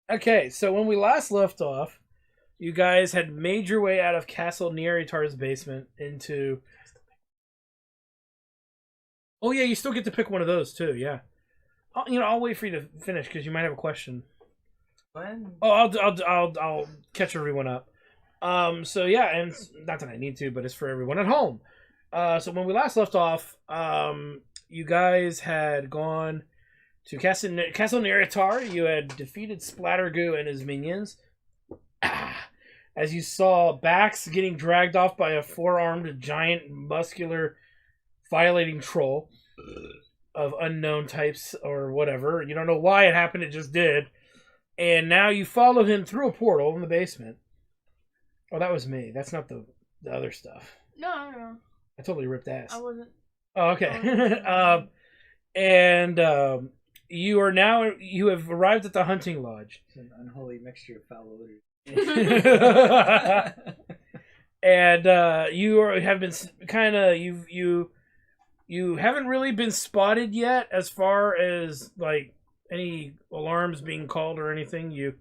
Okay, so when we last left off, you guys had made your way out of Castle Nieritar's basement into. Oh yeah, you still get to pick one of those too. Yeah, I'll wait for you to finish because you might have a question. When? Oh, I'll catch everyone up. So yeah, and not that I need to, but it's for everyone at home. So when we last left off, you guys had gone to Castle Nieritar. You had defeated Splattergoo and his minions. As you saw Bax getting dragged off by a four-armed, giant, muscular, violating troll of unknown types or whatever. You don't know why it happened, it just did. And now you follow him through a portal in the basement. Oh, that was me. That's not the other stuff. No. I totally ripped ass. I wasn't. Oh, okay. You have arrived at the hunting lodge. It's an unholy mixture of foul odors. And have been kind of you haven't really been spotted yet as far as like any alarms being called or anything. You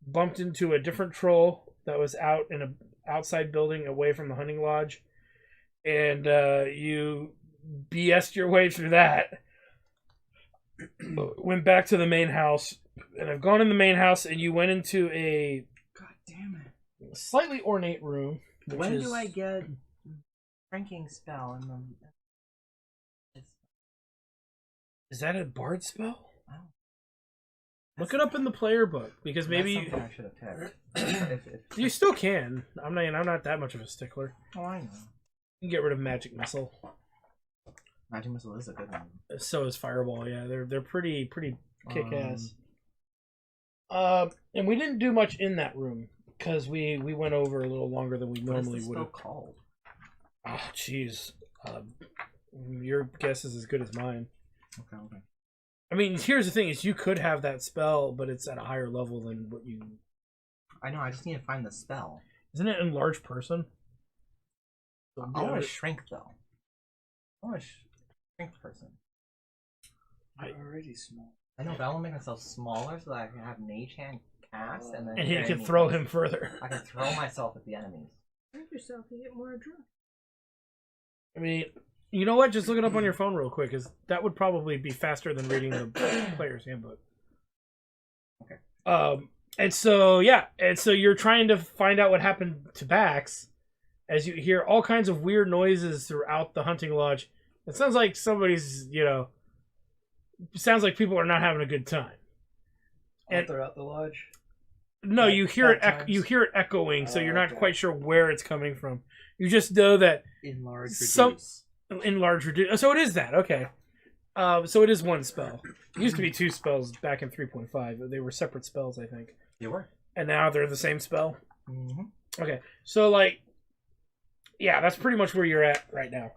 bumped into a different troll that was out in a outside building away from the hunting lodge, and you BS'd your way through that. Went back to the main house, and I've gone in the main house, and you went into a God damn it! slightly ornate room. When do I get pranking spell in the? Is that a bard spell? Oh. Look it up in the player book because maybe That's something I should have picked. you still can. I'm not that much of a stickler. Oh, I know. You can get rid of magic missile. Magic missile is a good one. So is fireball. Yeah, they're pretty kick ass. And we didn't do much in that room because we went over a little longer than we normally would have. Called? Oh, jeez. Your guess is as good as mine. Okay. I mean, here's the thing: is you could have that spell, but it's at a higher level than what you. I know. I just need to find the spell. Isn't it enlarged person? I want to shrink though. I want to shrink person. I'm already small. I know, but I want to make myself smaller so that I can have Mage Hand cast and then. And you can throw him further. I can throw myself at the enemies. Hurt yourself to get more adrenaline. I mean, you know what? Just look it up on your phone real quick, because that would probably be faster than reading the player's handbook. Okay. And so you're trying to find out what happened to Bax, as you hear all kinds of weird noises throughout the hunting lodge. It sounds like somebody's, it sounds like people are not having a good time. And throughout the lodge? No, you hear it. You hear it echoing, so you're not quite sure where it's coming from. You just know that Enlarge, reduce. Enlarge, reduce. So it is that. Okay. So it is one spell. It used to be two spells back in 3.5. They were separate spells, I think. They were. And now they're the same spell. Mm-hmm. Okay. So that's pretty much where you're at right now.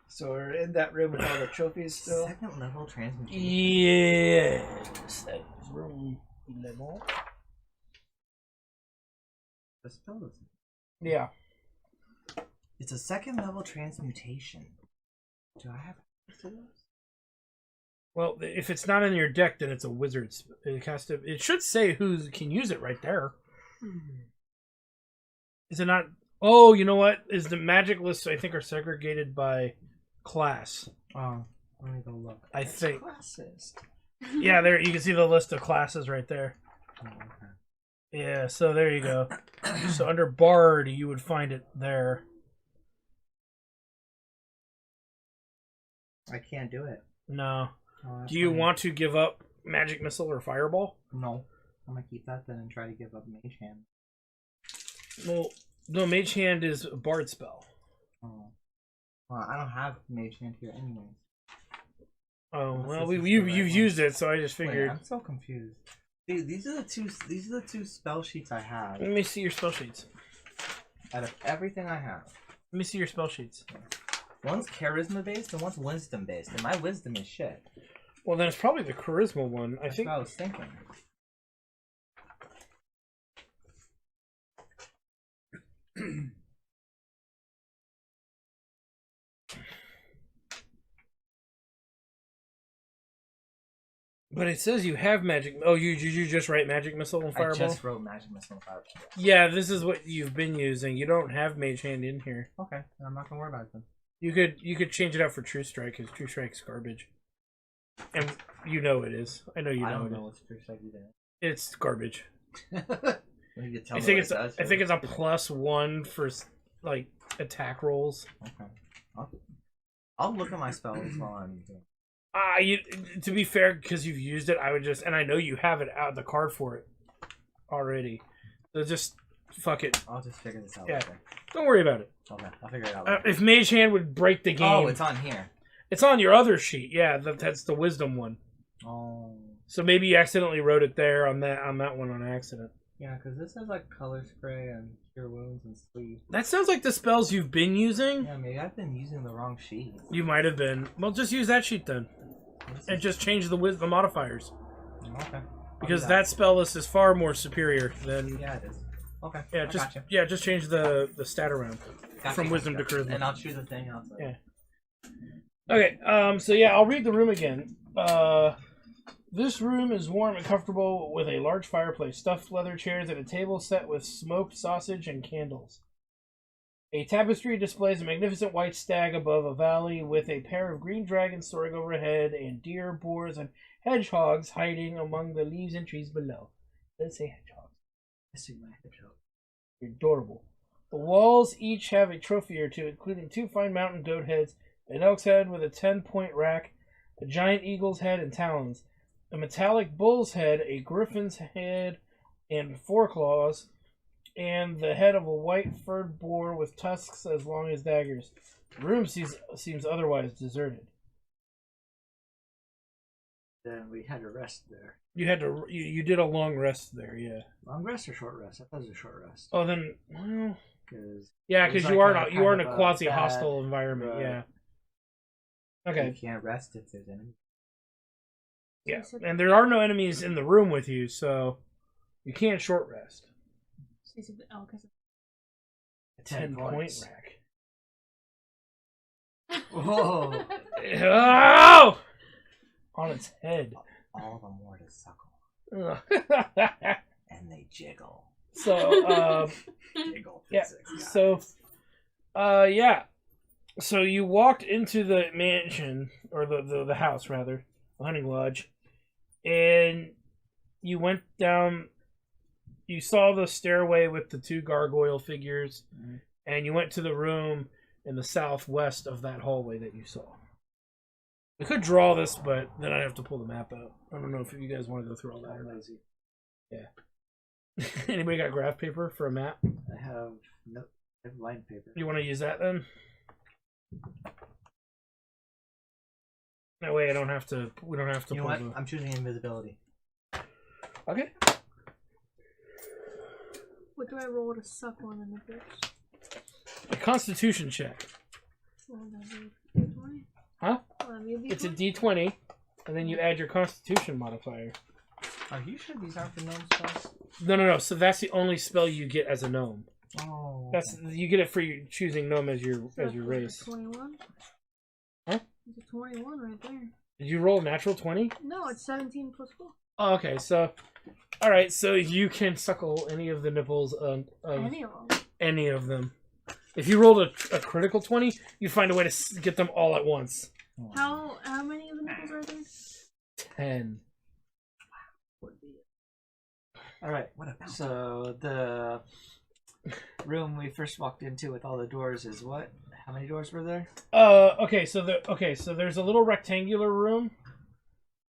So we're in that room with all the trophies still? Second level transmutation. Yes. That is room 11. The spell is... Yeah. It's a second level transmutation. Do I have access to those? Well, if it's not in your deck, then it's a wizard's. It should say who can use it right there. Is it not? Oh, you know what? Is the magic lists, I think, are segregated by class. Oh, let me go look. I think. Classist. Yeah, there you can see the list of classes right there. Oh, okay. Yeah, so there you go. So under Bard, you would find it there. I can't do it. No. Oh, Do you fine. want to give up Magic Missile or Fireball? No. I'm gonna keep that then and try to give up Mage Hand. Well, no, Mage Hand is a Bard spell. Oh. Well, I don't have Mage Hand here anyways. Oh, well, This is you've the right used one. it, so I just figured. Wait, I'm so confused. These are the two spell sheets I have. Let me see your spell sheets. Out of everything I have. Let me see your spell sheets. One's charisma based and one's wisdom based, and my wisdom is shit. Well, then it's probably the Charisma one. That's what I was thinking. But it says you have magic. Oh, you just write magic missile and fireball? I just wrote magic missile and fireball. Yeah, this is what you've been using. You don't have mage hand in here. Okay, I'm not gonna worry about it then. You could change it out for True Strike because True Strike's garbage, and you know it is. I know you know. I don't it know is. what's True Strike either. It's garbage. You tell I me think what it's it does, I think it's a +1 for like attack rolls. Okay. I'll look at my spells while I'm doing. To be fair, because you've used it, I would just, and I know you have it out the card for it already. So just fuck it. I'll just figure this out Yeah. later. Don't worry about it. Okay, I'll figure it out later. If Mage Hand would break the game, Oh, it's on here. it's on your other sheet. Yeah, that's the Wisdom one. Oh. So maybe you accidentally wrote it there on that one on accident. Yeah, because this has like color spray and cure wounds and sleep. That sounds like the spells you've been using. Yeah, maybe I've been using the wrong sheet. You might have been. Well, just use that sheet then, and just change the modifiers. Okay. Because that spell list is far more superior than. Yeah, it is. Okay. Yeah, just change the stat around from wisdom to charisma. And I'll choose a thing outside. Yeah. Okay. So yeah, I'll read the room again. This room is warm and comfortable with a large fireplace, stuffed leather chairs, and a table set with smoked sausage and candles. A tapestry displays a magnificent white stag above a valley with a pair of green dragons soaring overhead and deer, boars, and hedgehogs hiding among the leaves and trees below. It does say hedgehogs. I see my hedgehog. You're adorable. The walls each have a trophy or two, including 2 fine mountain goat heads, an elk's head with a 10-point rack, a giant eagle's head and talons, a metallic bull's head, a griffin's head and 4 claws, and the head of a white furred boar with tusks as long as daggers. The room seems otherwise deserted. Then we had to rest there. You did a long rest there, yeah. Long rest or short rest? I thought it was a short rest. Oh, then, well, Because you are in a quasi hostile environment, right. yeah. Okay. You can't rest if there's enemies. Yeah, and there are no enemies in the room with you, so you can't short rest. The elk has a 10 point points. rack. Whoa! Oh! On its head. All the more to suckle. Ugh. And they jiggle. So, Jiggle. yeah. Physics, So, yeah. So you walked into the mansion, or the house rather, the hunting lodge, and you went down. You saw the stairway with the 2 gargoyle figures, and you went to the room in the southwest of that hallway that you saw. We could draw this, but then I'd have to pull the map out. I don't know if you guys want to go through all that or not. Yeah. Anybody got graph paper for a map? I have line paper. You want to use that then? That way I don't have to. We don't have to. You know pull what? I'm choosing invisibility. Okay. What do I roll to suck on in the first? A Constitution check. Well, that'd be D20. Huh? It's It's a D20, and then you add your Constitution modifier. Are you sure these aren't the gnome spells? No. So that's the only spell you get as a gnome. Oh. That's you get it for you choosing gnome as your race. 21. Huh? It's a 21 right there. Did you roll a natural 20? No, it's 17 plus 4. Oh, okay. So, all right. So you can suckle any of the nipples of Any of them. If you rolled a critical 20, you find a way to get them all at once. How many of the nipples are there? 10. All right. So the room we first walked into with all the doors is what? How many doors were there? Okay. So there's a little rectangular room.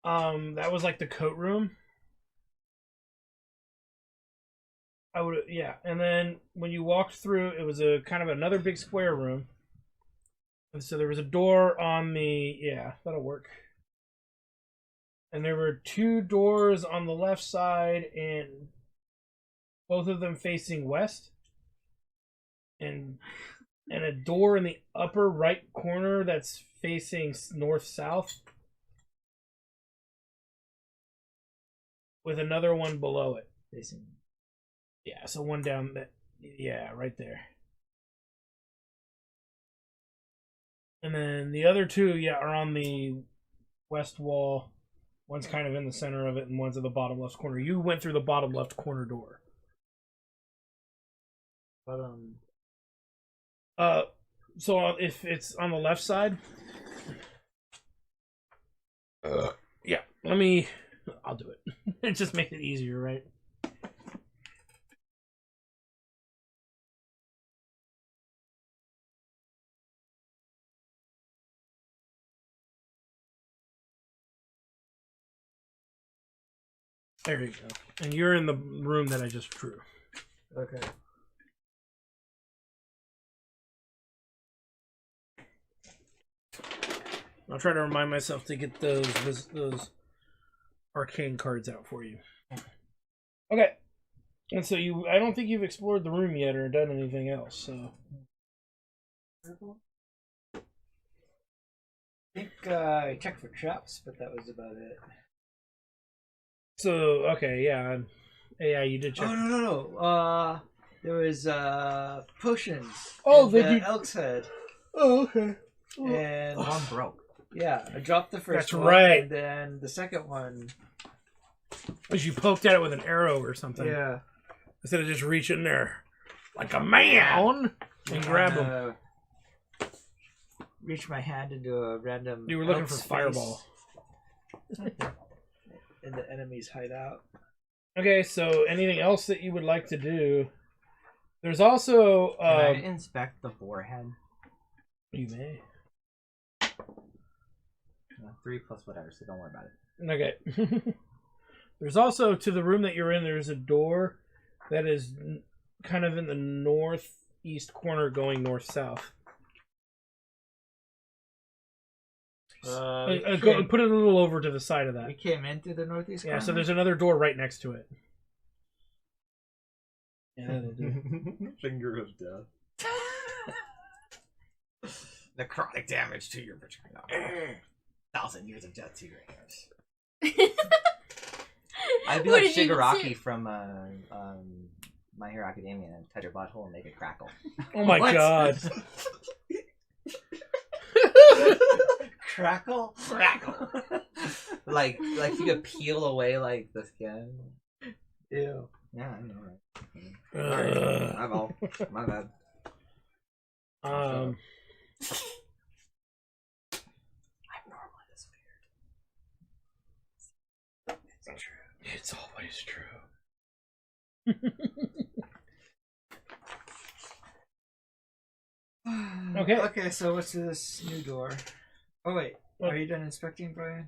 That was like the coat room. And then when you walked through, it was a kind of another big square room. And so there was a door on that'll work. And there were 2 doors on the left side, and both of them facing west. And a door in the upper right corner that's facing north-south. With another one below it. Facing. Yeah, so one down that. Yeah, right there. And then the other 2, are on the west wall. One's kind of in the center of it, and one's in the bottom left corner. You went through the bottom left corner door. So if it's on the left side, yeah. I'll do it. It just makes it easier, right? There you go. And you're in the room that I just drew. Okay. I'll try to remind myself to get those arcane cards out for you. Okay. And so I don't think you've explored the room yet or done anything else, so. I think I checked for traps, but that was about it. So, okay, yeah. Yeah, you did check. Oh, no. There was potions. Oh, the Elk's Head. Oh, okay. And one broke. Yeah, I dropped the first That's one. right. And then the second one. Was you poked at it with an arrow or something? Yeah. Instead of just reaching there like a man and grab him. Reach my hand into a random. You were looking elk's for fireball. In the enemy's hideout. Okay, so anything else that you would like to do? There's also. Can I inspect the boar head? You may. 3 plus whatever, so don't worry about it. Okay. There's also, to the room that you're in, there's a door that is kind of in the northeast corner going north-south. Put it a little over to the side of that. We came in through the northeast corner? Yeah, so there's another door right next to it. Yeah, that'll do. Finger of death. Necrotic damage to your vagina. 1,000 years of death to your heirs. I'd be What like did you Shigaraki say? from My Hero Academia and touch your butthole and make it crackle. Oh my god. Crackle? Crackle. like you could peel away like the skin. Ew. Yeah, I know, right? Sorry. My fault. My bad. I'm normally this weird. It's true. It's always true. Okay. Okay, so what's this new door? Oh wait, are you done inspecting, Brian?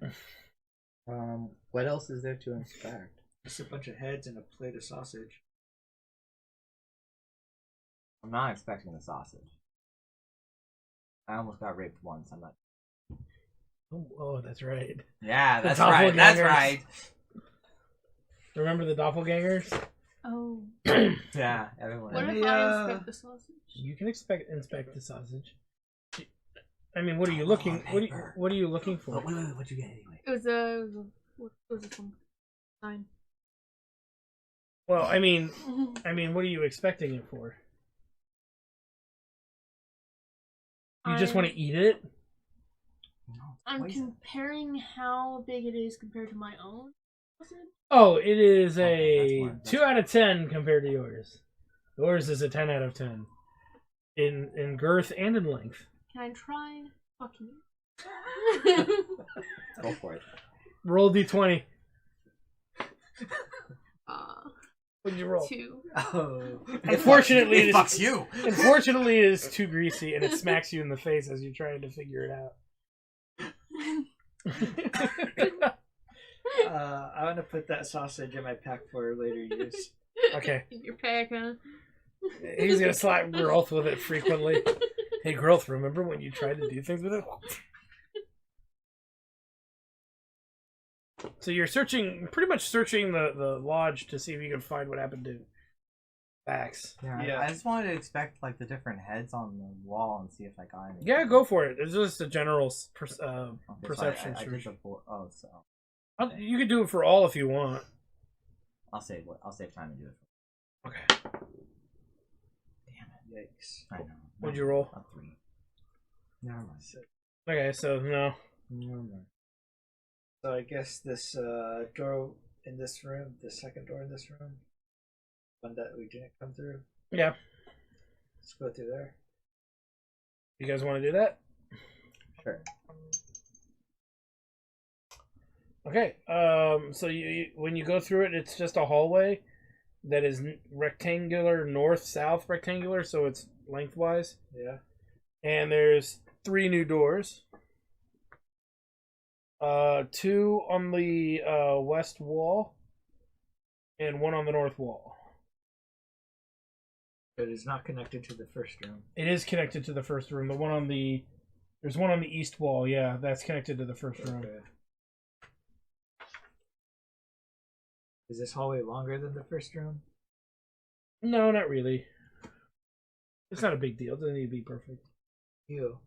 What else is there to inspect? Just a bunch of heads and a plate of sausage. I'm not expecting the sausage. I almost got raped once. I'm not. Oh, that's right. Yeah, The that's right. That's doppelgangers. right. Remember the doppelgangers? Oh. Yeah, everyone. What Let if me, I inspect the sausage? You can inspect the sausage. I mean, what are you looking? What are you looking for? Oh, wait, what'd you get anyway? It was a what was this one? 9. Well, I mean, what are you expecting it for? You just want to eat it? I'm comparing how big it is compared to my own sausage. Oh, it is a that's 2 out of 10 compared to yours. Yours is a 10 out of 10 in girth and in length. Can I try? Fuck you. Go for it. Roll d20. What'd you roll? 2. Oh. Unfortunately, it fucks you. Unfortunately, it is too greasy and it smacks you in the face as you're trying to figure it out. I want to put that sausage in my pack for later use. Okay. Your pack, huh? He's gonna slap Grilth with it frequently. Hey, Grilth, remember when you tried to do things with it? So you're pretty much searching the lodge to see if you can find what happened to Vax. Yeah, I just wanted to expect like the different heads on the wall and see if I got anything. Yeah, go for it. It's just a general Okay, perception so I did search. so You could do it for all if you want. I'll save time and do it. Okay. Damn it! Yikes. I know. What'd you roll? A 3. Never mind. Okay, so no. Never mind. So I guess this door in this room, the second door in this room, one that we didn't come through. Yeah. Let's go through there. You guys want to do that? Sure. Okay. So you when you go through it, it's just a hallway that is rectangular, north-south rectangular, so it's lengthwise. Yeah. And there's 3 new doors. 2 on the west wall, and 1 on the north wall. But it's not connected to the first room. It is connected to the first room. There's one on the east wall. Yeah, that's connected to the first room. Okay. Is this hallway longer than the first room? No, not really. It's not a big deal. It doesn't need to be perfect. You.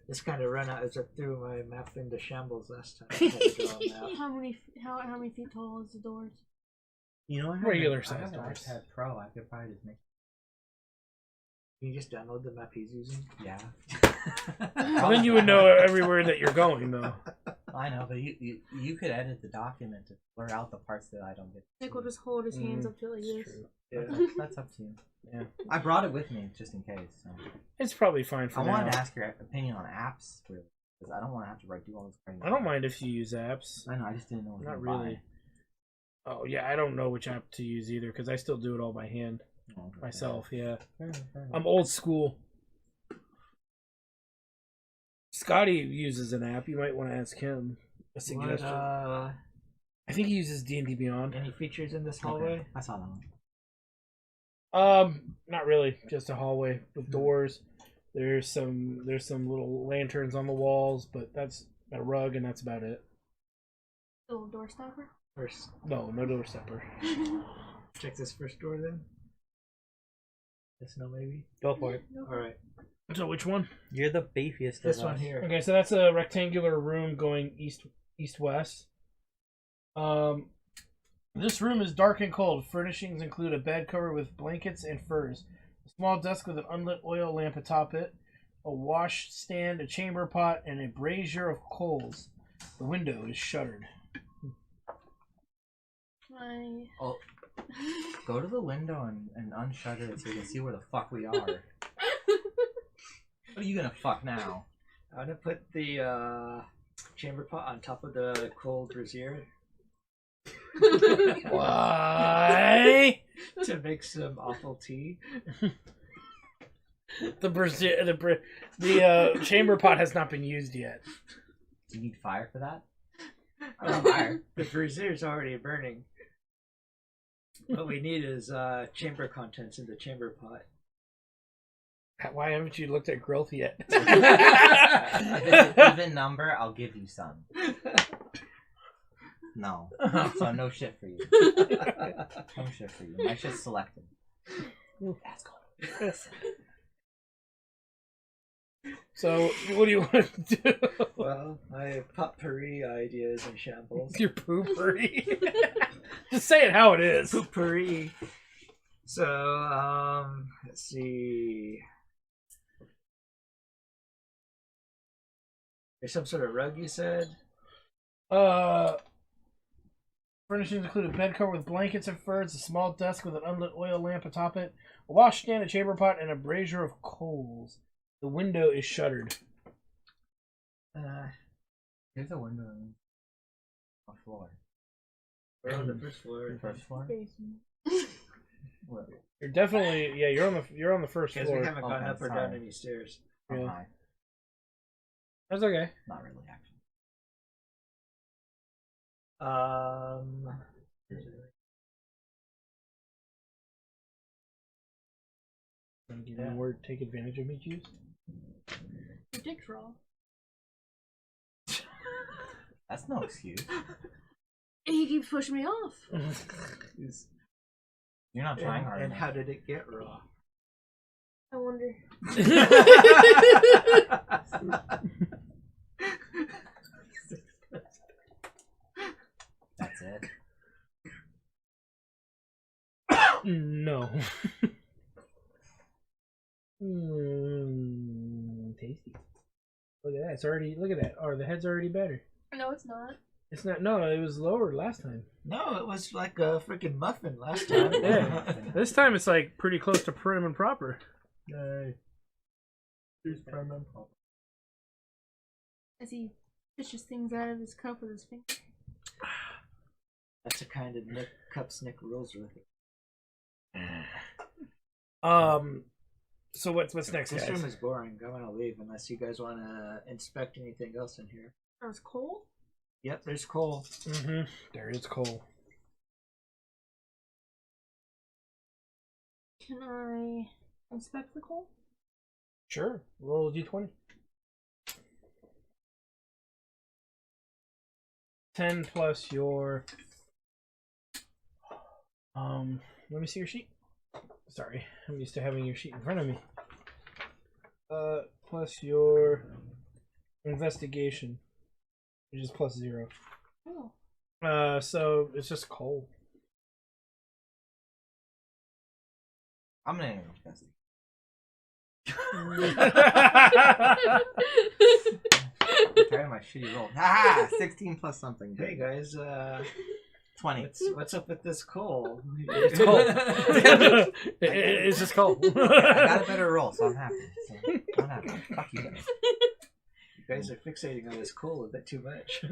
This kind of run out as I threw my map into shambles last time. I had to draw a map. How many feet tall is the doors? You know, Regular I size have an doors. iPad Pro. I could probably just make. Can you just download the map he's using? Yeah. Then you would know everywhere that you're going, though. I know, but you could edit the document to blur out the parts that I don't get. Nick will just hold his hands up to it like It's this. true. Yeah. That's up to you. Yeah. I brought it with me just in case. So. It's probably fine for I now. wanted to ask your opinion on apps, really, because I don't want to have to do all this. I don't mind if you use apps. I know. I just didn't know. What Not to really. Oh, yeah, I don't know which app to use either, because I still do it all by hand. Buy. Oh, Myself, yeah. fair enough. I'm old school. Scotty uses an app. You might want to ask him a suggestion. What, I think he uses D&D Beyond. any features in this hallway? Okay. I saw that one. Not really. Just a hallway with doors. There's some little lanterns on the walls, but that's a rug, and that's about it. Little door stopper. First, No door stopper. check this first door then. Yes, no, maybe. Go for it. All right. So which one? You're the beefiest. This one here. Okay, so that's a rectangular room going east-west. This room is dark and cold. Furnishings include a bed covered with blankets and furs, a small desk with an unlit oil lamp atop it, a wash stand, a chamber pot, and a brazier of coals. The window is shuttered. My... Oh, go to the window and unshutter it so you can see where the fuck we are. What are you gonna fuck now? I'm gonna put the chamber pot on top of the cold brazier Why? to make some awful tea. The chamber pot has not been used yet. Do you need fire for that? The brazier's already burning. What we need is chamber contents in the chamber pot. Why haven't you looked at Grilth yet? If it's an even number, I'll give you some. No. So no shit for you. No shit for you. My shit's selected. That's cool. So, what do you want to do? Well, my potpourri ideas in shambles. Your poopery. Just say it how it is. Potpourri. So, let's see. There's some sort of rug, you said? Furnishings include a bed cover with blankets and furs, a small desk with an unlit oil lamp atop it, a washstand, a chamber pot, and a brazier of coals. The window is shuttered. There's a window on the floor. We're on the first floor. First floor? Basement. What? You're definitely you're on the first Because we floor. haven't gone Okay, up or sorry. down any stairs. I'm Yeah. high. That's okay. Not really, actually. Wanna give me a word, take advantage of me, juice. Your dick's raw. That's no excuse. He keeps pushing me off. You're not trying hard And enough. how did it get raw? I wonder. That's it. No. Tasty. Look at that. It's already. Look at that. Oh, the head's already better. No, it's not. It's not. No, it was lower last time. No, it was like a freaking muffin last time. Yeah. This time it's like pretty close to prim and proper. Yay. Here's prim and proper. As he fishes things out of his cup with his finger. That's the kind of cups Nick rolls with. So what's next, This guys? room is boring. I'm gonna leave unless you guys want to inspect anything else in here. There's coal? Yep, there's coal. Mm-hmm. There is coal. Can I inspect the coal? Sure. Roll a d20. 10 plus your... let me see your sheet. Sorry, I'm used to having your sheet in front of me. Plus your investigation, which is plus 0. Oh. So it's just coal. I'm gonna investigate. Oh. I'm tired of my shitty roll. Ah, 16 plus something. Hey guys, 20. what's up with this coal? It's coal. It's just coal. I got a better roll, so I'm happy. I'm happy. Fuck you guys. You guys are fixating on this coal a bit too much.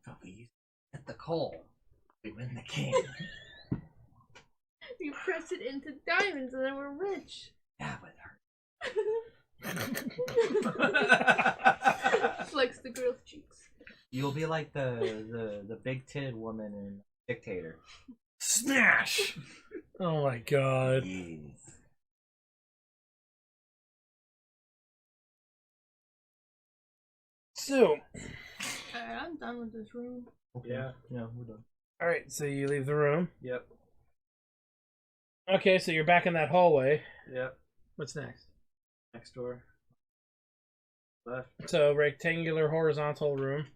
But we get the coal. We win the game. You press it into diamonds and then we're rich. Yeah, but Flex the Grilth cheeks. you'll be like the big titted woman in Dictator. Smash! Oh my god. Yes. So, Alright, I'm done with this room. Yeah. Yeah, we're done. alright, so you leave the room. Yep. Okay, so you're back in that hallway. Yep. What's next? Next door. Left. So, rectangular horizontal room.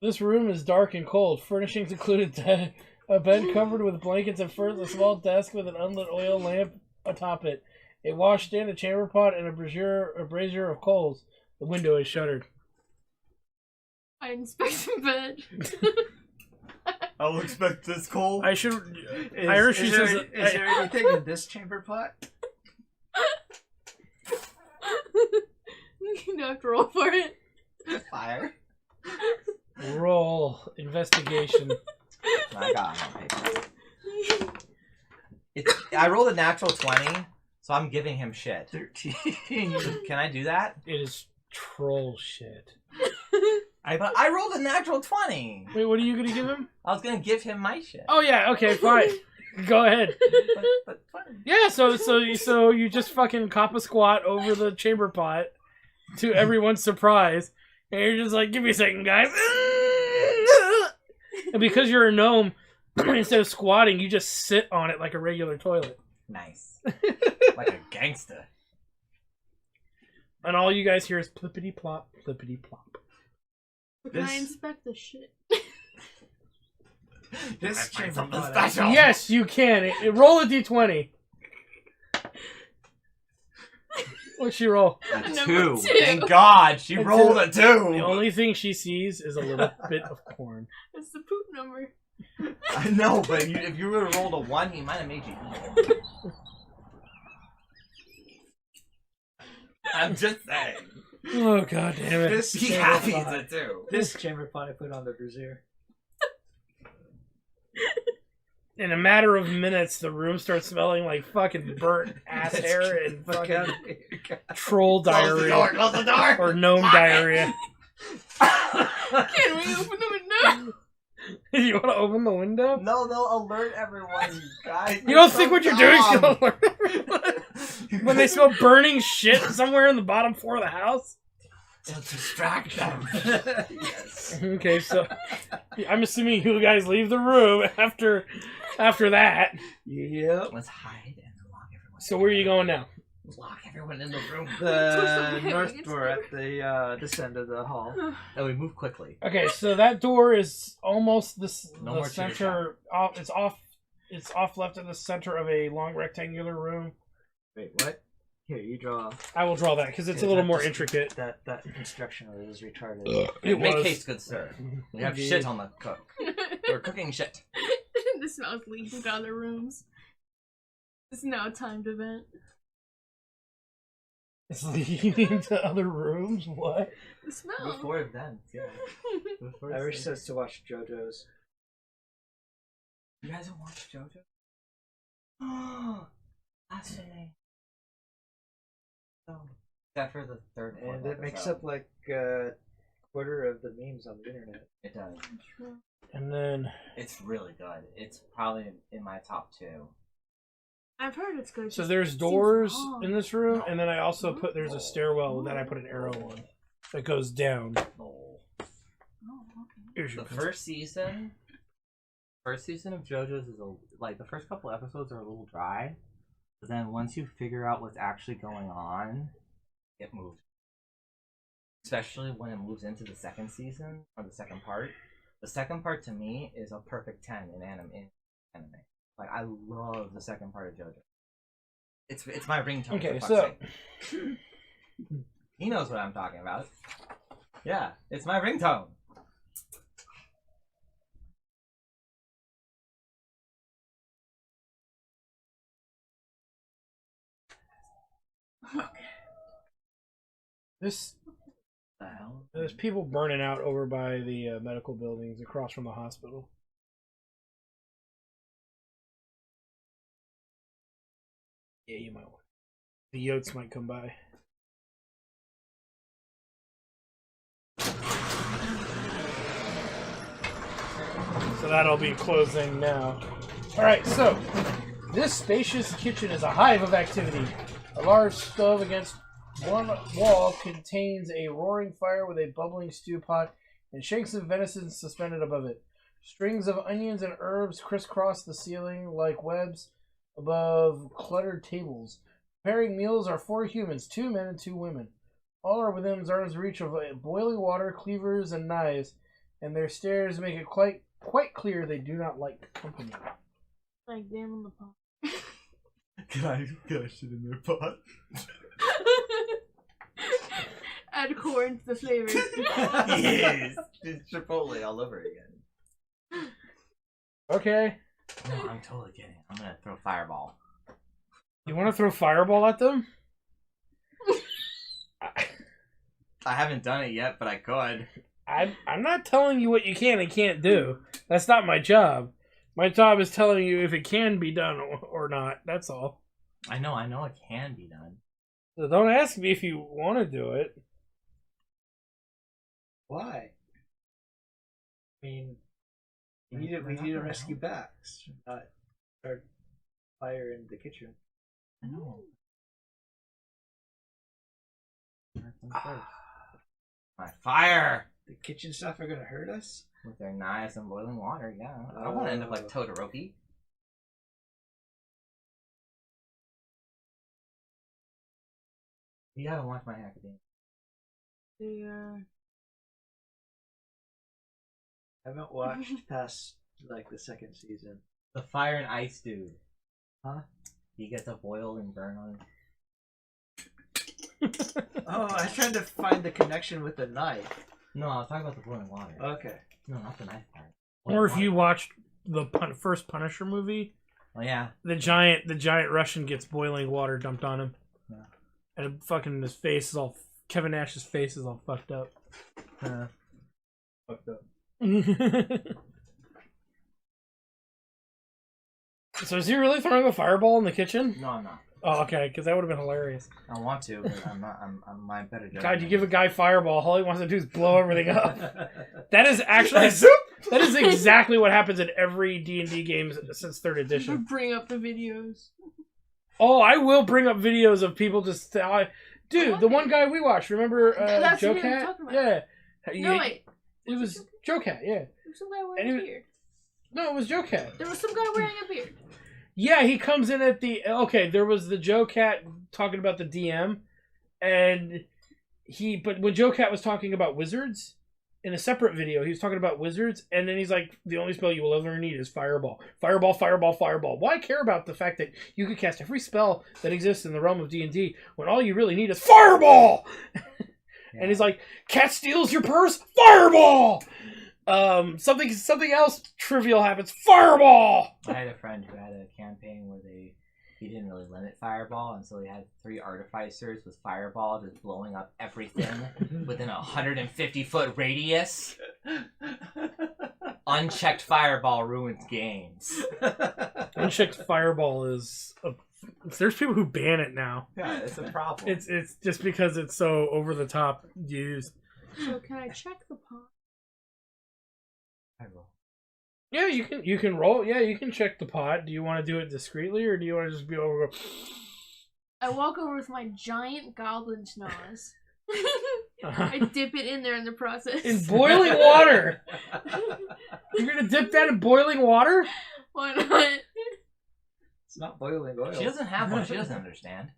This room is dark and cold. Furnishings included a bed covered with blankets and furs, a small desk with an unlit oil lamp atop it, a washstand, a chamber pot, and a brazier of coals. The window is shuttered. I inspect the bed. I'll expect this coal. I should. I heard she says. Is there anything in this chamber pot? You have to roll for it. Fire. Roll investigation. I got it. I rolled a natural 20, so I'm giving him shit. 13. Can I do that? It is troll shit. But I rolled a natural 20. Wait, what are you gonna give him? I was gonna give him my shit. Oh yeah, okay, fine. Go ahead. But fine. Yeah, so you just fucking cop a squat over the chamber pot to everyone's surprise, and you're just like, give me a second, guys. And because you're a gnome, instead of squatting, you just sit on it like a regular toilet. Nice. Like a gangster. And all you guys hear is plippity plop, plippity plop. Can I inspect the shit? This I find chamber something pot. special. Yes, you can. Roll a d20. What'd she roll? A Number 2. 2. Thank God, she A rolled a 2. The only thing she sees is a little bit of corn. It's the poop number. I know, but if you would have rolled a 1, he might have made you. I'm just saying. Oh god damn it! This Be chamber happy pot. it's a 2. This chamber pot I put on the brazier. In a matter of minutes, the room starts smelling like fucking burnt ass hair and fucking troll Close the door, diarrhea close the door! or gnome diarrhea. Can we open the window? You want to open the window? No, they'll alert everyone, guys. You don't think what you're doing is gonna alert everyone? When they smell burning shit somewhere in the bottom floor of the house? It'll distract them. Yes. Okay, so I'm assuming you guys leave the room after that. Yep. Let's hide and lock everyone. So where are you going now? Lock everyone in the room. The Push north them door at the this end of the hall. And we move quickly. Okay, so that door is almost No the more chitter center. It's off left in the center of a long rectangular room. Wait, what? Here, you draw. I will draw that because it's a Is little that more just- intricate. That instruction is retarded. It Make was. haste, good sir. We have Indeed. shit on the cook. We're cooking shit. The smell's leaking to other rooms. It's now a timed event. It's leading to other rooms. What? The smell. Before events, yeah. Before Irish says to watch JoJo's. You guys have watched JoJo? Oh, fascinating. Oh. Except for the third one. And it makes up like a quarter of the memes on the internet. It does. And then It's really good. It's probably in my top 2. I've heard it's good. so just there's seems doors long. in this room, and then I also put there's a stairwell that I put an arrow on that goes down. Oh. Oh, okay. Here's your The pencil. first season of JoJo's is like the first couple episodes are a little dry, but then once you figure out what's actually going on, it moves. Especially when it moves into the second season or the second part. The second part to me is a perfect 10 in anime. Like I love the second part of JoJo. It's my ringtone. Okay, for so fuck's sake. He knows what I'm talking about. Yeah, it's my ringtone. this The hell? there's people burning out over by the medical buildings across from the hospital. Yeah, you might want. The Yotes might come by. So that'll be closing now. Alright, so this spacious kitchen is a hive of activity. A large stove against one wall contains a roaring fire with a bubbling stew pot and shanks of venison suspended above it. Strings of onions and herbs crisscross the ceiling like webs above cluttered tables. Preparing meals are 4 humans, 2 men and 2 women. All are within arm's reach of boiling water, cleavers, and knives, and their stares make it quite clear they do not like company. Like damn in the pot. Can I shit in their pot? Add corn to the flavor. Yes! It's Chipotle all over again. Okay. No, I'm totally kidding. I'm gonna throw Fireball. You want to throw fireball at them? I haven't done it yet, but I could. I'm not telling you what you can and can't do. That's not my job. My job is telling you if it can be done or not. That's all. I know it can be done. So don't ask me if you want to do it. Why? I mean, we need to rescue Bax, not start fire in the kitchen. I know. My fire! The kitchen stuff are gonna hurt us? With their knives and boiling water, yeah. I don't want to end up like Todoroki. You haven't watched My Academia. Yeah. I haven't watched past like the second season. The fire and ice dude. Huh? He gets a boil and burn on. Oh, I was trying to find the connection with the knife. No, I was talking about the boiling water. Okay. No, not the knife part. Or if you watched the first Punisher movie, Oh yeah. the giant Russian gets boiling water dumped on him. Yeah. And fucking his face is all... Kevin Nash's face is all fucked up. Fucked up. So is he really throwing a fireball in the kitchen? No, I'm not. Oh, okay, because that would have been hilarious. I want to, but I'm not. I'm my better judgment. God, you give a guy fireball, all he wants to do is blow everything up. That is actually... that is exactly what happens in every D&D game since 3rd edition. Bring up the videos. Oh, I will bring up videos of people just... Dude, Oh, the okay. one guy we watched, remember That's Joe who we were Cat? talking about. Yeah. No, wait. It was Joe Cat, yeah. There's some guy wearing And a he was- beard. No, it was Joe Cat. There was some guy wearing a beard. Yeah, he comes in at the... Okay, there was the Joe Cat talking about the DM, and but when Joe Cat was talking about wizards, in a separate video, he was talking about wizards, and then he's like, the only spell you will ever need is Fireball. Fireball, Fireball, Fireball. Why care about the fact that you could cast every spell that exists in the realm of D&D when all you really need is Fireball? And he's like, cat steals your purse? Fireball! Something else trivial happens. Fireball! I had a friend who had a campaign where he didn't really limit Fireball, and so he had 3 artificers with Fireball just blowing up everything within a 150-foot radius. Unchecked Fireball ruins games. Unchecked Fireball is... There's people who ban it now. Yeah, it's a problem. It's just because it's so over the top used. So can I check the pot? I will. Yeah, you can roll. Yeah, you can check the pot. Do you want to do it discreetly, or do you want to just be over? I walk over with my giant goblin schnoz. I dip it in there in the process. In boiling water. You're gonna dip that in boiling water? Why not? It's not boiling oil. She doesn't have one. She doesn't understand.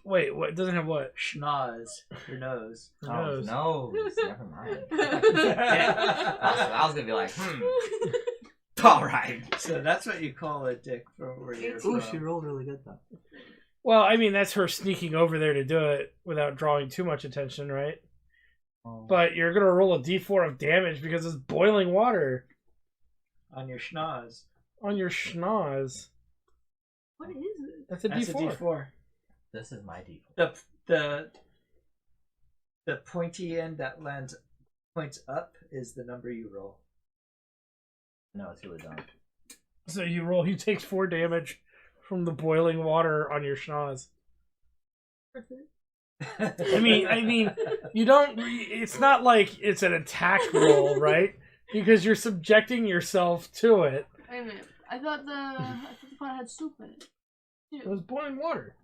Wait, what? Doesn't have what? Schnoz. Your nose. Her Oh, nose. no. Never mind. I was going to be like, all right. So that's what you call a dick from where you're Ooh, from. she rolled really good, though. Well, I mean, that's her sneaking over there to do it without drawing too much attention, right? Oh. But you're gonna roll a d4 of damage because it's boiling water On your schnoz. on your schnoz. What is it? That's a That's d4. a D4. This is my default. The pointy end that points up is the number you roll. No, it's really dumb. So you take 4 damage from the boiling water on your schnoz. I mean, you don't. It's not like it's an attack roll, right? Because you're subjecting yourself to it. Wait a minute. I thought the pot had soup in it. It was boiling water.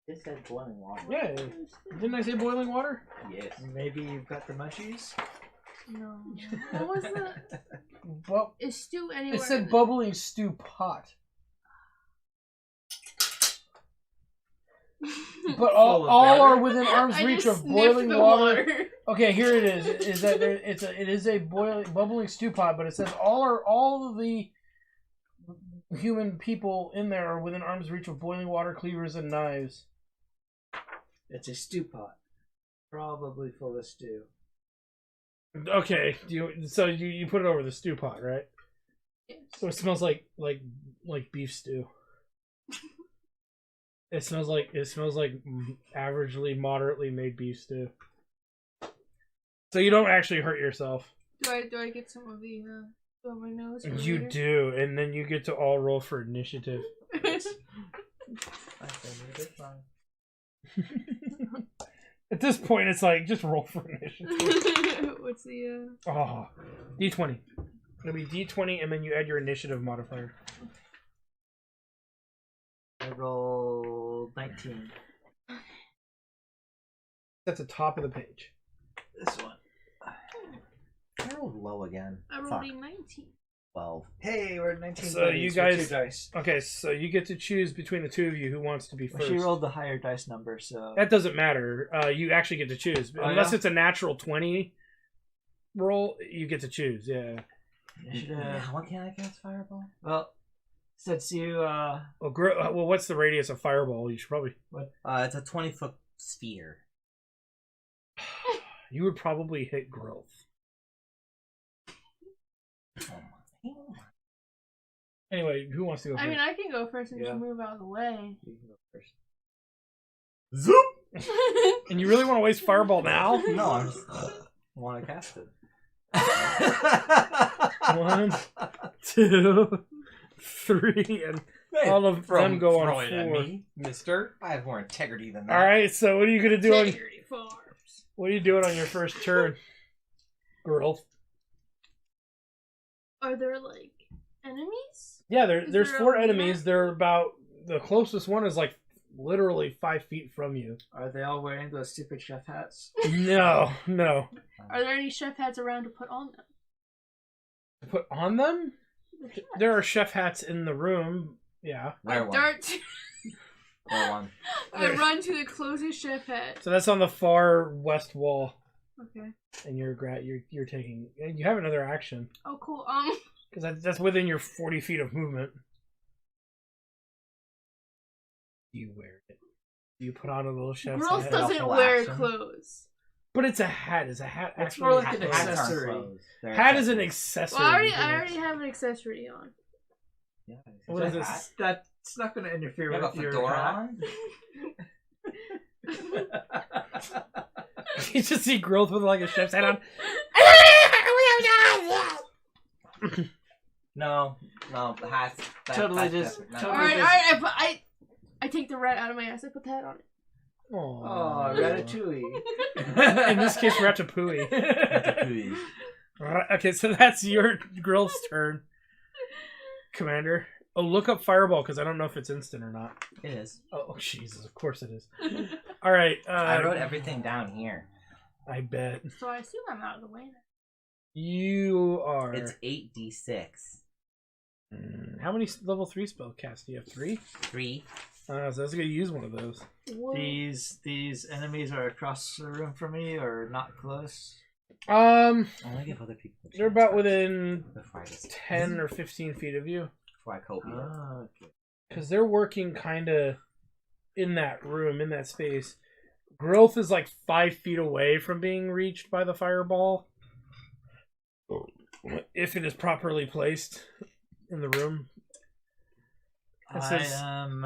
It said boiling water. Yeah, didn't I say boiling water? Yes. Maybe you've got the munchies? No. What was the... Well, Is stew anywhere? it said bubbling stew pot. But all are within arm's I reach just of boiling sniffed the water. Okay, here it is. Is that it is a bubbling stew pot, but it says all of the human people in there are within arm's reach of boiling water, cleavers, and knives. It's a stew pot. Probably full of stew. Okay, so you put it over the stew pot, right? Yes. So it smells like beef stew. It smells like averagely, moderately made beef stew. So you don't actually hurt yourself. Do I get some of the on my nose? for You later? do, and then you get to all roll for initiative. At this point, it's like just roll for initiative. What's the Oh, D20. It'll be D20, and then you add your initiative modifier. I rolled 19. That's the top of the page. This one. I rolled low again. I rolled Fuck. a 19. 12. Hey, we're at 19. So you buddies with guys- 2 dice. Okay, so you get to choose between the two of you who wants to be Well, first. she rolled the higher dice number, so... That doesn't matter. You actually get to choose. Oh, Unless yeah? it's a natural 20 roll, you get to choose, yeah. Initiative. What can I cast Fireball? Well, since you, Well, what's the radius of Fireball? You should probably... It's a 20-foot sphere. You would probably hit Grilth. Anyway, who wants to go first? I mean, I can go first and Yeah. just move out of the way. You can go first. Zoop! And you really want to waste Fireball now? No, I just want to cast it. 1, 2, 3, and all of them go on 4. Mister. I have more integrity than that. All right, so what are you gonna do on? Integrity Farms. What are you doing on your first turn, Grilth? Are there like enemies? Yeah, Is there's there 4 a enemies. map? They're about the closest one is like literally 5 feet from you. Are they all wearing those stupid chef hats? No. Are there any chef hats around to put on them? Put on them? The chef. There are chef hats in the room. Yeah. Wear I one. dart. Wear one. I run to the closest chef hat. So that's on the far west wall. Okay. and you're taking. And you have another action Oh, cool. because that's within your 40 feet of movement. You wear it. You put on a little chef's Grilth hat. doesn't Full wear action. clothes. But it's a hat. Is a hat It's actually? more like an Hats aren't accessory. clothes. They're Hat is an accessories. accessory. Well, I already have an accessory on. Yeah, What is a this? hat? That's not going to interfere You have with a your fedora hat. on? You just see Grilth with like a chef's hat on. No, the hat's Totally that's just- different. No, totally Alright, I take the rat out of my ass. I put the hat on it. Oh, Ratatouille. In this case, Ratatouille. Ratatouille. Okay, so that's your Grill's turn, Commander. Oh, look up Fireball because I don't know if it's instant or not. It is. Oh, Jesus, of course it is. All right. I wrote everything down here. I bet So I assume I'm out of the way now. you are. It's 8d6. How many level 3 spell casts do you have? 3? 3. So I was going to use one of those. Whoa. These enemies are across the room from me or not close. I want to give other people a They're chance about first within before I just 10 or 15 feet of you. before I copy it. Okay. Because they're working kind of in that room, in that space. Growth is like 5 feet away from being reached by the fireball. If it is properly placed in the room. It says, I am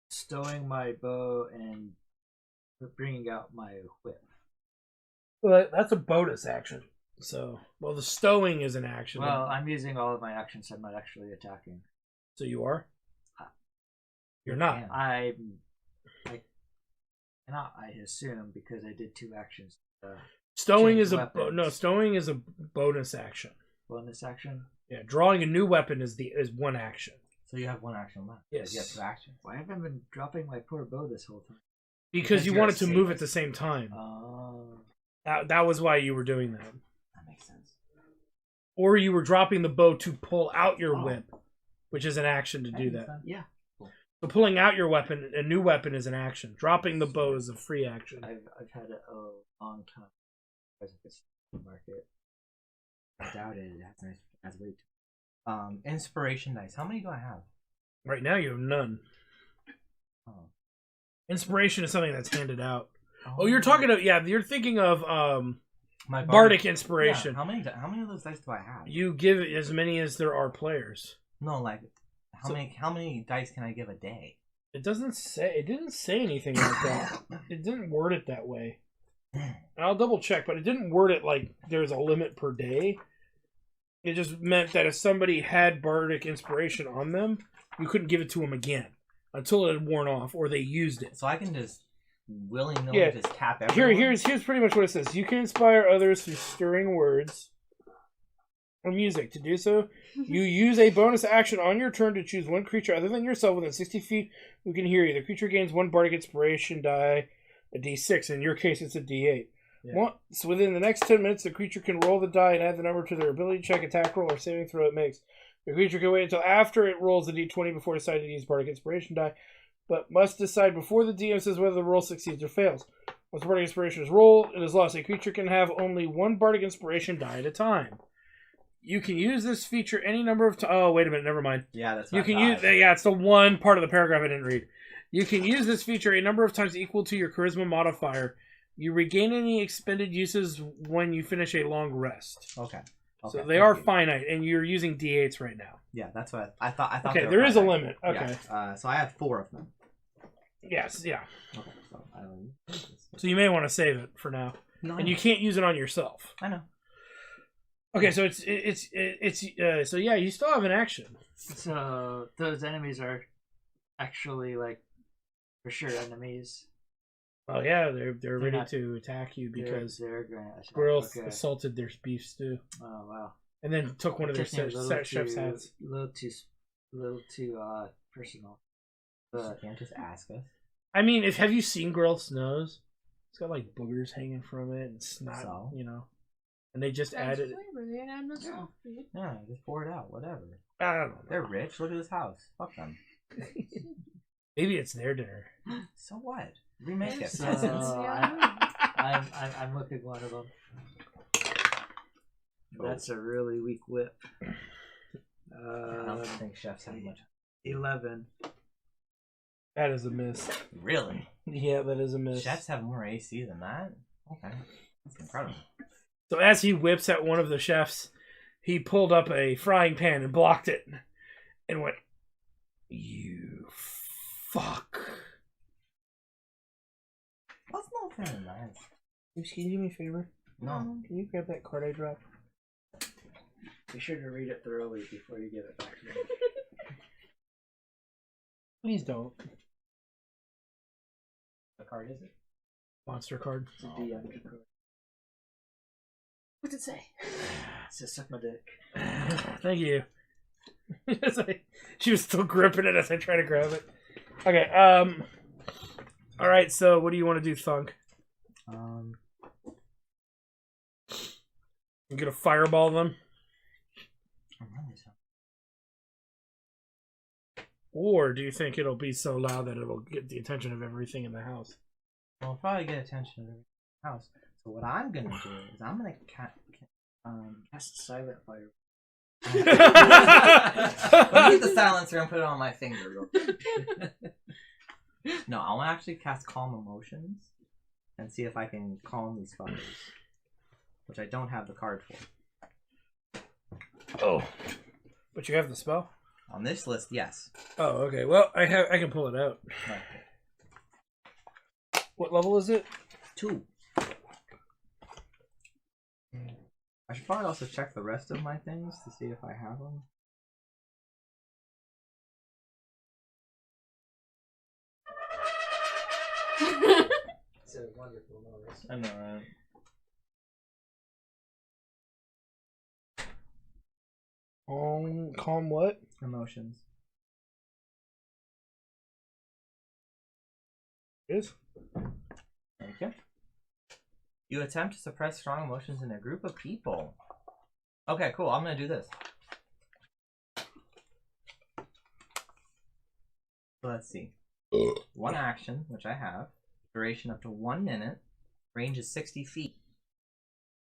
stowing my bow and bringing out my whip. but that's a bonus action. So, well, the stowing is an action. Well, I'm using all of my actions, so I'm not actually attacking. So you are? You're not. Yeah. I cannot, I assume, because I did 2 actions. Stowing Change is weapons. stowing is a bonus action. Bonus action. Yeah, drawing a new weapon is one action. So you have 1 action left. Yes. You have 2 actions. Why have I been dropping my poor bow this whole time? Because you you're wanted a to move sadist. at the same time. Oh. That was why you were doing that. That makes sense. Or you were dropping the bow to pull out your Oh. whip, which is an action to do makes that. sense. Yeah. So pulling out your weapon, a new weapon, is an action. Dropping the bow is a free action. I've had it a long time. As if it's the market. I doubt it. That's nice. That's way too. Inspiration dice. How many do I have? Right now you have none. Oh. Inspiration is something that's handed out. Oh, you're talking of you're thinking of my bardic inspiration. Yeah, how many of those dice do I have? You give it as many as there are players. No, like So- how many dice can I give a day? It didn't say anything like that. It didn't word it that way. And I'll double check, but it didn't word it like there's a limit per day. It just meant that if somebody had bardic inspiration on them, you couldn't give it to them again until it had worn off or they used it. So I can just willy-nilly Yeah. just tap everyone? Here's pretty much what it says. You can inspire others through stirring words or music. To do so, you use a bonus action on your turn to choose one creature other than yourself within 60 feet who can hear you. The creature gains 1 bardic inspiration die, a d6. In your case, it's a d8. Yeah. Once within the next 10 minutes, the creature can roll the die and add the number to their ability check, attack roll, or saving throw it makes. The creature can wait until after it rolls the d20 before deciding to use bardic inspiration die, but must decide before the DM says whether the roll succeeds or fails. Once bardic inspiration is rolled and is lost, a creature can have only 1 bardic inspiration die at a time. You can use this feature any number of times. Oh, wait a minute, never mind. Yeah, that's You what can I use. thought. Yeah, it's the one part of the paragraph I didn't read. You can use this feature a number of times equal to your charisma modifier. You regain any expended uses when you finish a long rest. Okay. So they are finite, and you're using d8s right now. Yeah, that's what I thought. Okay, they were there is a finite. limit. Okay. Yeah, so I have 4 of them. Yes, yeah. Okay, so I don't use this. So you may want to save it for now, No, and you can't use it on yourself. I know. Okay, so so yeah, you still have an action. So those enemies are actually like for sure enemies. Oh yeah, they're ready not- to attack you because they're going to attack. Grilth Okay. assaulted their beef stew, Oh wow. and then took one of their Just a little chef's too- hats. little too personal. You But can't just ask us. I mean, have you seen Grilth's nose? It's got like boogers hanging from it and snot, So? you know. And they just That's added. flavor. They add no salt, dude. Yeah, just pour it out. Whatever. I don't know. They're rich. Look at this house. Fuck them. Maybe it's their dinner. So what? Remake it. So, peasants. I'm looking one of them. That's a really weak whip. I don't think chefs have much. 11. That is a miss. Really? Yeah, that is a miss. Chefs have more AC than that? Okay. That's incredible. So as he whips at one of the chefs, he pulled up a frying pan and blocked it and went, "You fuck." That's not very nice. Can you do me a favor? No. Can you grab that card I dropped? Be sure to read it thoroughly before you give it back to me. Please don't. What card is it? Monster card. It's a DM card. What's it say? It says suck my dick. Thank you. She was still gripping it as I try to grab it. Okay, alright, so what do you want to do, Thunk? You gonna fireball them? Or do you think it'll be so loud that it'll get the attention of everything in the house? Well, it'll probably get attention of the house. So what I'm gonna do is I'm gonna Cast silent fire. Let me get the silencer and put it on my finger real quick. No, I'll actually cast Calm Emotions and see if I can calm these fuckers. Which I don't have the card for. Oh. But you have the spell? On this list, yes. Oh, okay. Well, I can pull it out. Right. What level is it? 2. I should probably also check the rest of my things to see if I have them. It's a wonderful noise. I know, right? Calm what? Emotions. It is? Thank you. You attempt to suppress strong emotions in a group of people. Okay, cool. I'm gonna do this. So let's see. One action, which I have. Duration up to 1 minute. Range is 60 feet.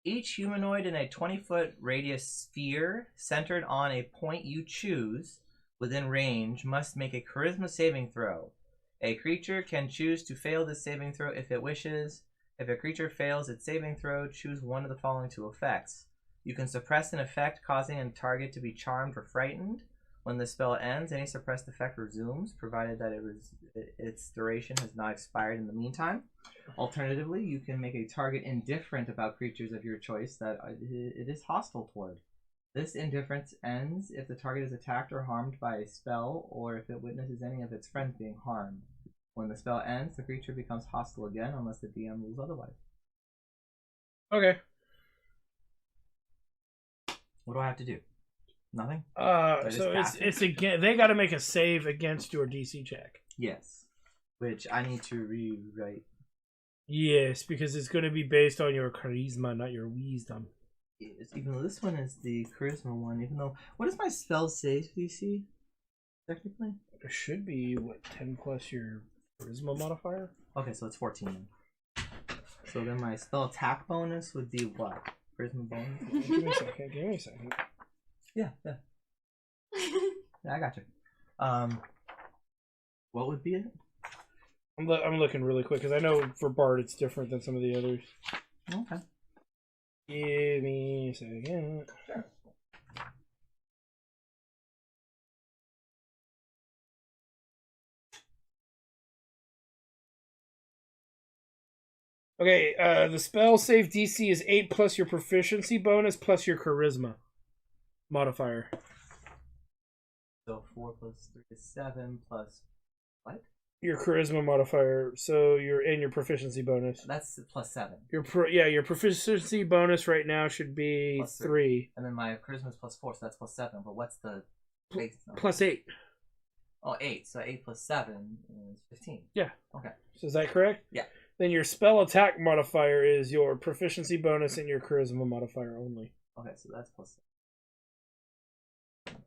Each humanoid in a 20-foot radius sphere centered on a point you choose within range must make a charisma saving throw. A creature can choose to fail this saving throw if it wishes. If a creature fails its saving throw, choose one of the following 2 effects. You can suppress an effect causing a target to be charmed or frightened. When the spell ends, any suppressed effect resumes, provided that its duration has not expired in the meantime. Alternatively, you can make a target indifferent about creatures of your choice that it is hostile toward. This indifference ends if the target is attacked or harmed by a spell, or if it witnesses any of its friends being harmed. When the spell ends, the creature becomes hostile again unless the DM rules otherwise. Okay. What do I have to do? Nothing? So it's again. They got to make a save against your DC check. Yes. Which I need to rewrite. Yes, because it's going to be based on your charisma, not your wisdom. Yes, even though this one is the charisma one, even though... What does my spell save DC? Technically? It should be, 10 plus your charisma modifier? Okay, so it's 14. So then my spell attack bonus would be what? Charisma bonus? Give me a second. Yeah. Yeah, I got you. What would be it? I'm looking really quick, because I know for Bard it's different than some of the others. Okay. Give me a second. Sure. Okay, the spell save DC is 8 plus your proficiency bonus plus your charisma modifier. So 4 plus 3 is 7 plus what? Your charisma modifier, so your proficiency bonus. That's plus 7. Your proficiency bonus right now should be Plus 3. And then my charisma is plus 4, so that's plus 7. But what's the base number? Plus 8. Oh, 8. So 8 plus 7 is 15. Yeah. Okay. So is that correct? Yeah. Then your spell attack modifier is your proficiency bonus and your charisma modifier only. Okay, so that's plus 7.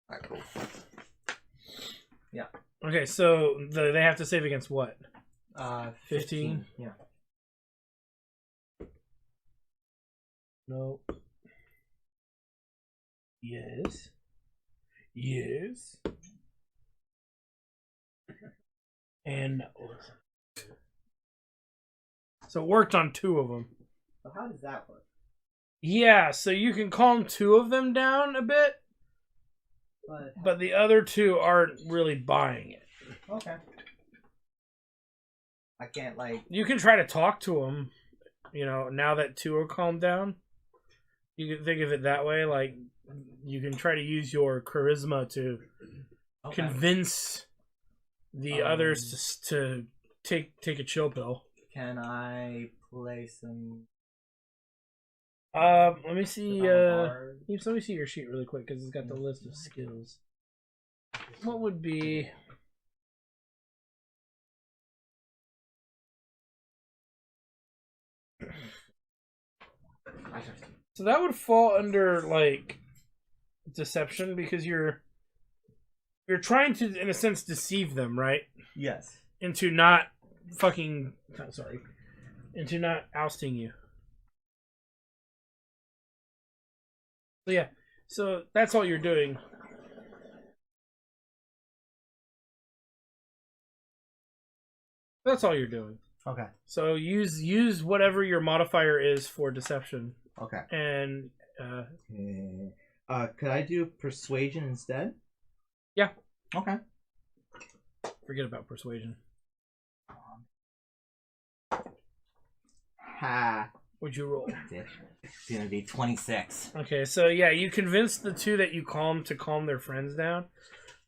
Alright, cool. Okay, so they have to save against what? 15? Yeah. No. Yes. Yes. And no. So it worked on 2 of them. So how does that work? Yeah, so you can calm 2 of them down a bit, but the other 2 aren't really buying it. Okay. I can't like. You can try to talk to them, now that 2 are calmed down. You can think of it that way, like you can try to use your charisma to convince the others to take a chill pill. Can I play some? Let me see. Let me see your sheet really quick because it's got the list of skills. What would be? So that would fall under like deception because you're trying to, in a sense, deceive them, right? Yes. Into not into not ousting you. So yeah, so that's all you're doing. That's all you're doing. Okay. So use whatever your modifier is for deception. Okay. And could I do persuasion instead? Yeah. Okay. Forget about persuasion. Ha. What'd you roll? It's gonna be 26. Okay, so yeah, you convinced the 2 that you calmed to calm their friends down,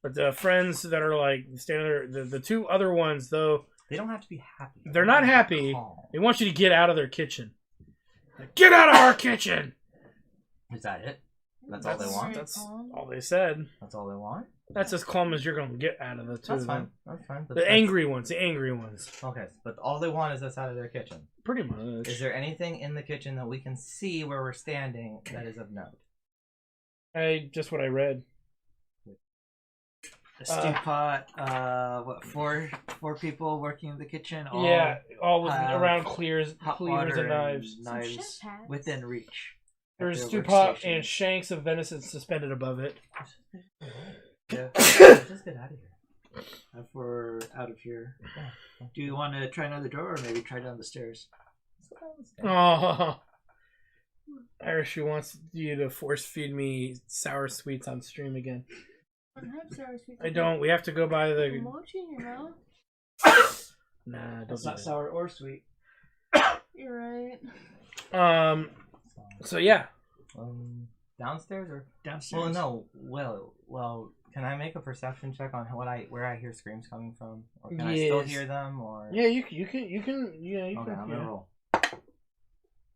but the friends that are like standing there, the 2 other ones though, They don't have to be happy. they're not happy. They want you to get out of their kitchen. Like, get out of our kitchen! Is that it? That's all they want? That's all they said. That's all they want? That's as calm as you're going to get out of the 2 That's of fine. them. That's fine. But The angry ones. Okay, but all they want is us out of their kitchen. Pretty much. Is there anything in the kitchen that we can see where we're standing that is of note? Just what I read. A stew pot. What? Four people working in the kitchen. All Yeah, all with have around cleavers hot and water knives. Some chef Knives hats. within reach. at There's their stew pot workstation. and shanks of venison suspended above it. Yeah. Just get out of here. If we're out of here, do you want to try another door, or maybe try down the stairs? Oh, Irish, wants you to force feed me sour sweets on stream again. I don't have sour sweet. I don't. We have to go by the. Mochi in your mouth. Nah, don't That's do not that. sour or sweet. You're right. So yeah. Downstairs or Downstairs. well, no. Well. Can I make a perception check on where I hear screams coming from, or can I still Yes. hear them? Or Yeah, you can. Yeah, you okay, can. I'm gonna roll.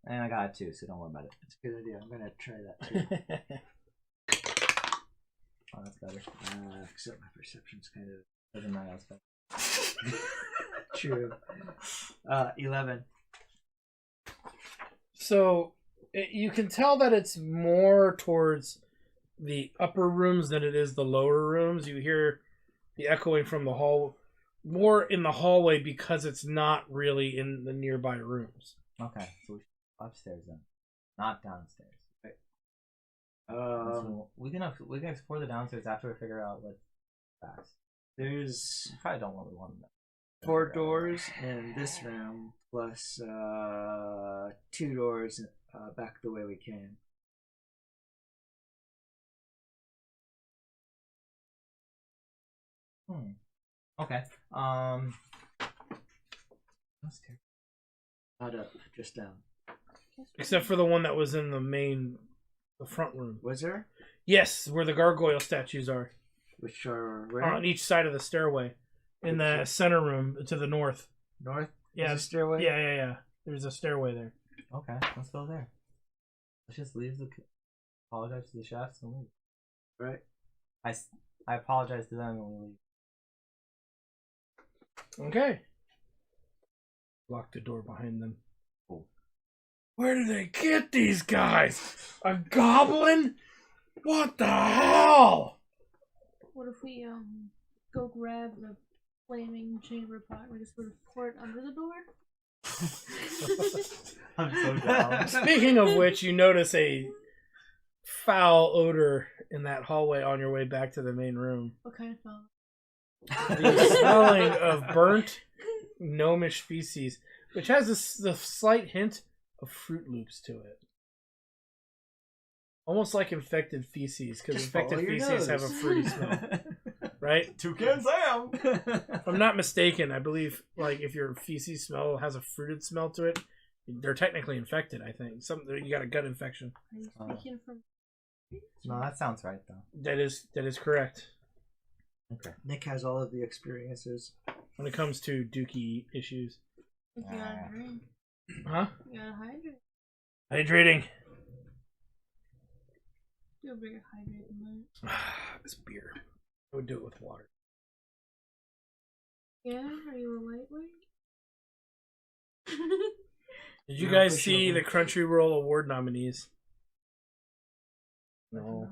And I got a 2, so don't worry about it. That's a good idea. I'm gonna try that too. Oh, that's better. Except my perception's kind of Doesn't matter. That's better. true. 11. So you can tell that it's more towards the upper rooms than it is the lower rooms. You hear the echoing from the hall, more in the hallway because it's not really in the nearby rooms. Okay, so we should go upstairs then, not downstairs. Um, So we can explore the downstairs after we figure out what's fast. there's Probably don't really want to. 4 doors in this room, plus 2 doors back the way we came. Okay. Downstairs. Not up, just down. Except for the one that was in the front room. Was there? Yes, where the gargoyle statues are. Which are where? On each side of the stairway. In the center room to the north. North? Yeah. There's a stairway? Yeah. There's a stairway there. Okay, let's go there. Let's just leave apologize to the chefs and leave. Right. I apologize to them and we leave. Okay. Lock the door behind them. Cool. Where did they get these guys? A goblin? What the hell? What if we go grab the flaming chamber pot and we just sort of pour it under the door? I'm so down. Speaking of which, you notice a foul odor in that hallway on your way back to the main room. What kind of foul? The smelling of burnt gnomish feces, which has the slight hint of Fruit Loops to it. Almost like infected feces, because Just infected follow your feces have a nose. fruity smell. Right? Toucan Sam! If I'm not mistaken, I believe like if your feces smell has a fruited smell to it, they're technically infected, I think. You got a gut infection. Are you speaking from? No, that sounds right though. That is correct. Okay. Nick has all of the experiences. When it comes to dookie issues. You gotta drink. Huh? You gotta hydrate. Hydrating. Do a bigger hydrate than that. This beer. I would do it with water. Yeah? Are you a lightweight? Did you No, guys push see over. the Crunchyroll Award nominees? No.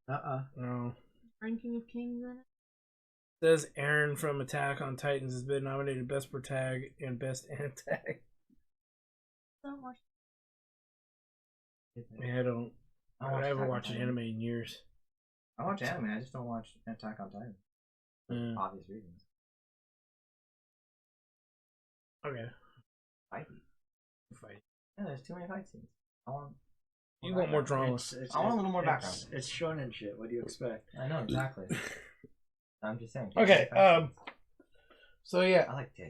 No. Ranking of Kings in it? Says Aaron from Attack on Titans has been nominated Best Protag and Best Antag. Don't watch. I don't. I haven't watched an anime in years. I watch anime, I just don't watch Attack on Titan. Yeah. Obvious reasons. Okay. Fight. Yeah, there's too many fight scenes. You want more drama. I want a little more background. It's shonen shit. What do you expect? I know, exactly. I'm just saying. Okay, so yeah. I like Jay.